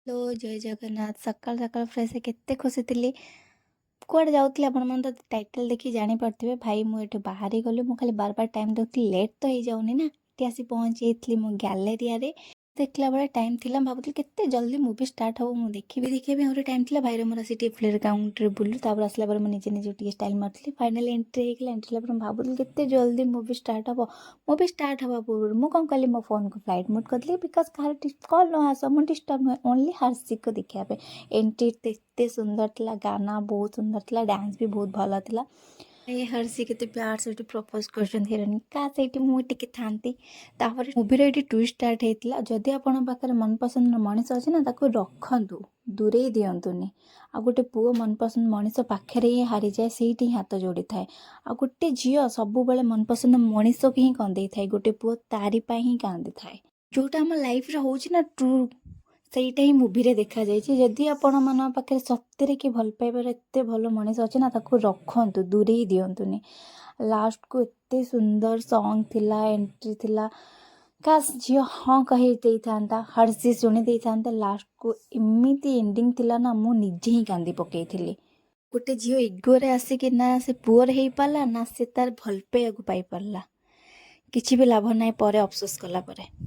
Hello ଜୟ ଜଗନ୍ନାଥ। ସକାଳୁ ସକାଳୁ fresh କେତେ ଖୁସି ଥିଲି। କୁଆଡ଼େ ଯାଉଥିଲି ଆପଣମାନେ ତ ଟାଇଟଲ୍ ଦେଖି ଜାଣିପାରୁଥିବେ। ଭାଇ ମୁଁ ଏଠୁ ବାହାରି ଗଲି, ମୁଁ ଖାଲି ବାର ଟାଇମ୍ ଦେଖୁଥିଲି, ଲେଟ୍ ତ ହେଇଯାଉନି ନା। ଏଠି ଆସି ପହଞ୍ଚି ଯାଇଥିଲି ମୁଁ ଗ୍ୟାଲେରିଆରେ। ଦେଖିଲା ବେଳେ ଟାଇମ୍ ଥିଲା, ମୁଁ ଭାବୁଥିଲି କେତେ ଜଲ୍ଦି ମୁଭି ଷ୍ଟାର୍ଟ ହେବ, ମୁଁ ଦେଖିବା ପାଇଁ ଆହୁରି ଟାଇମ୍ ଥିଲା। ଭାଇର ମୋର ଆସି ଟିକେ ପ୍ଲେ ଗ୍ରାଉଣ୍ଡରେ ବୁଲୁ, ତାପରେ ଆସିଲା ପରେ ମୁଁ ନିଜେ ଟିକେ ଷ୍ଟାଇଲ୍ ମାରୁଥିଲି। ଫାଇନାଲି ଏଣ୍ଟ୍ରି ହେଇଗଲା। ଏଣ୍ଟ୍ରି ହେଲା ପରେ ମୁଁ ଭାବୁଥିଲି କେତେ ଜଲ୍ଦି ମୁଭି ଷ୍ଟାର୍ଟ ହେବ। ମୁଭି ଷ୍ଟାର୍ଟ ହେବା ପୂର୍ବରୁ ମୁଁ କ'ଣ କଲି, ମୋ ଫୋନ୍କୁ ଫ୍ଲାଇଟ୍ ମୋଡ଼୍ କରିଦେଲି। ବିକଜ୍ କାହାର କଲ୍ ନ ଆସ, ମୁଁ ଡିଷ୍ଟର୍ବ ନୁହେଁ, ଓନ୍ଲି ହର୍ଷିକୁ ଦେଖିବା ପାଇଁ। ଏଣ୍ଟ୍ରି ଏତେ ସୁନ୍ଦର ଥିଲା, ଗାନା ବହୁତ ସୁନ୍ଦର ଥିଲା, ଡ୍ୟାନ୍ସ ବି ବହୁତ ଭଲ ଥିଲା। ଏ ହର୍ଷି କେତେ ପ୍ୟାର ସେଇଠି ପ୍ରପୋଜ୍ କରୁଛନ୍ତି ହିରୋଇନ୍, କାହା ସେଇଠି ମୁଁ ଟିକେ ଥାନ୍ତି। ତାପରେ ମୁଭିର ଏଇଠି ଟୁଇଷ୍ଟ ଷ୍ଟାର୍ଟ ହେଇଥିଲା। ଯଦି ଆପଣଙ୍କ ପାଖରେ ମନପସନ୍ଦର ମଣିଷ ଅଛି ନା, ତାକୁ ରଖନ୍ତୁ, ଦୂରେଇ ଦିଅନ୍ତୁନି। ଆଉ ଗୋଟେ ପୁଅ ମନପସନ୍ଦ ମଣିଷ ପାଖରେ ହିଁ ହାରିଯାଏ, ସେଇଠି ହିଁ ହାତ ଯୋଡ଼ିଥାଏ। ଆଉ ଗୋଟେ ଝିଅ ସବୁବେଳେ ମନପସନ୍ଦ ମଣିଷକୁ ହିଁ କାନ୍ଦେଇଥାଏ, ଗୋଟେ ପୁଅ ତାରି ପାଇଁ ହିଁ କାନ୍ଦିଥାଏ। ଯେଉଁଟା ଆମ ଲାଇଫ୍ରେ ହେଉଛି ନା, ଟ୍ରୁ ସେଇଟା ହିଁ ମୁଭିରେ ଦେଖାଯାଇଛି। ଯଦି ଆପଣମାନଙ୍କ ପାଖରେ ସତରେ କି ଭଲ ପାଇବାର ଏତେ ଭଲ ମଣିଷ ଅଛି ନା, ତାକୁ ରଖନ୍ତୁ, ଦୂରେଇ ଦିଅନ୍ତୁନି। ଲାଷ୍ଟକୁ ଏତେ ସୁନ୍ଦର ସଙ୍ଗ୍ ଥିଲା, ଏଣ୍ଟ୍ରି ଥିଲା। କାସ୍ ଝିଅ ହଁ କହି ଦେଇଥାନ୍ତା, ହର୍ଷି ଶୁଣି ଦେଇଥାନ୍ତା। ଲାଷ୍ଟକୁ ଏମିତି ଏଣ୍ଡିଙ୍ଗ ଥିଲା ନା, ମୁଁ ନିଜେ ହିଁ କାନ୍ଦି ପକେଇଥିଲି। ଗୋଟେ ଝିଅ ଇଗୋରେ ଆସିକି ନା ସେ ପୁଅର ହେଇପାରିଲା, ନା ସେ ତାର ଭଲ ପାଇବାକୁ ପାଇପାରିଲା। କିଛି ବି ଲାଭ ନାହିଁ ପରେ ଅଫସୋସ କଲା ପରେ।